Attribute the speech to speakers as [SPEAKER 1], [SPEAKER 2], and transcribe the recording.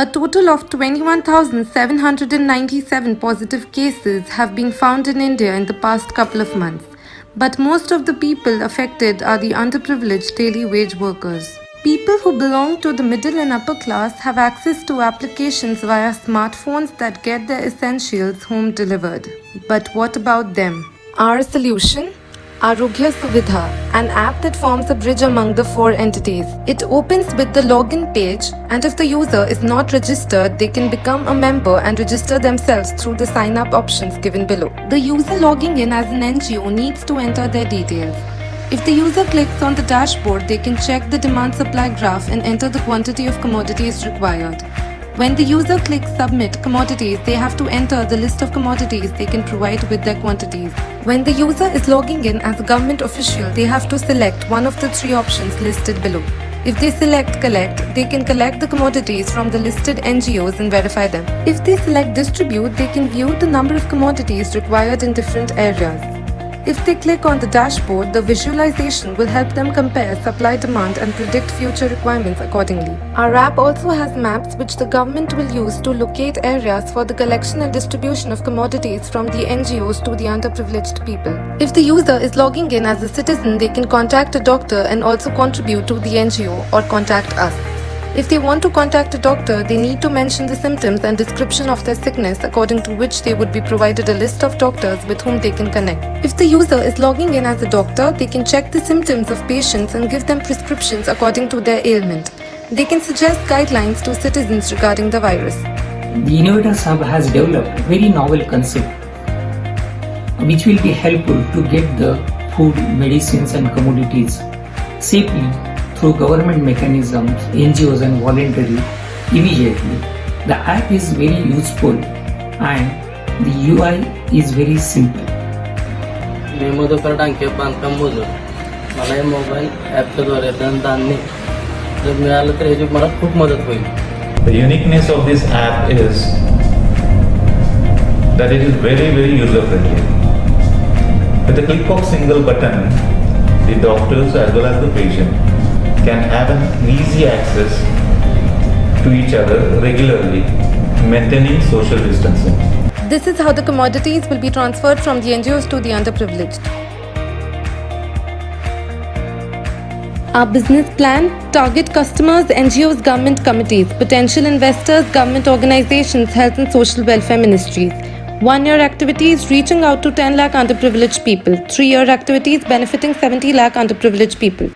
[SPEAKER 1] A total of 21,797 positive cases have been found in India in the past couple of months. But most of the people affected are the underprivileged daily wage workers. People who belong to the middle and upper class have access to applications via smartphones that get their essentials home delivered. But what about them? Our solution? Arogya Suvidha, an app that forms a bridge among the four entities. It opens with the login page, and if the user is not registered, they can become a member and register themselves through the sign up options given below. The user logging in as an NGO needs to enter their details. If the user clicks on the dashboard, they can check the demand supply graph and enter the quantity of commodities required. When the user clicks Submit Commodities, they have to enter the list of commodities they can provide with their quantities. When the user is logging in as a government official, they have to select one of the three options listed below. If they select Collect, they can collect the commodities from the listed NGOs and verify them. If they select Distribute, they can view the number of commodities required in different areas. If they click on the dashboard, the visualization will help them compare supply demand and predict future requirements accordingly. Our app also has maps which the government will use to locate areas for the collection and distribution of commodities from the NGOs to the underprivileged people. If the user is logging in as a citizen, they can contact a doctor and also contribute to the NGO or contact us. If they want to contact a doctor, they need to mention the symptoms and description of their sickness, according to which they would be provided a list of doctors with whom they can connect. If the user is logging in as a doctor, they can check the symptoms of patients and give them prescriptions according to their ailment. They can suggest guidelines to citizens regarding the virus.
[SPEAKER 2] The Innovators Hub has developed a very novel concept which will be helpful to get the food, medicines and commodities safely through government mechanisms, NGOs and voluntary immediately. The app is very useful and the UI is very simple.
[SPEAKER 3] मी मधुकर डांके बांधकाम मोजून मला हे mobile ॲपच्याद्वारे धान्य जर मिळालं तर ह्याची मला खूप मदत होईल.
[SPEAKER 4] The uniqueness of this app is that it is very, very user friendly. With the click of single button, the doctors as well as the patient can have an easy access to each other regularly, maintaining social distancing.
[SPEAKER 1] This is how the commodities will be transferred from the NGOs to the underprivileged. Our business plan: target customers, NGOs, government committees, potential investors, government organizations, health and social welfare ministries. 1-year activities reaching out to 10 lakh underprivileged people. 3-year activities benefiting 70 lakh underprivileged people.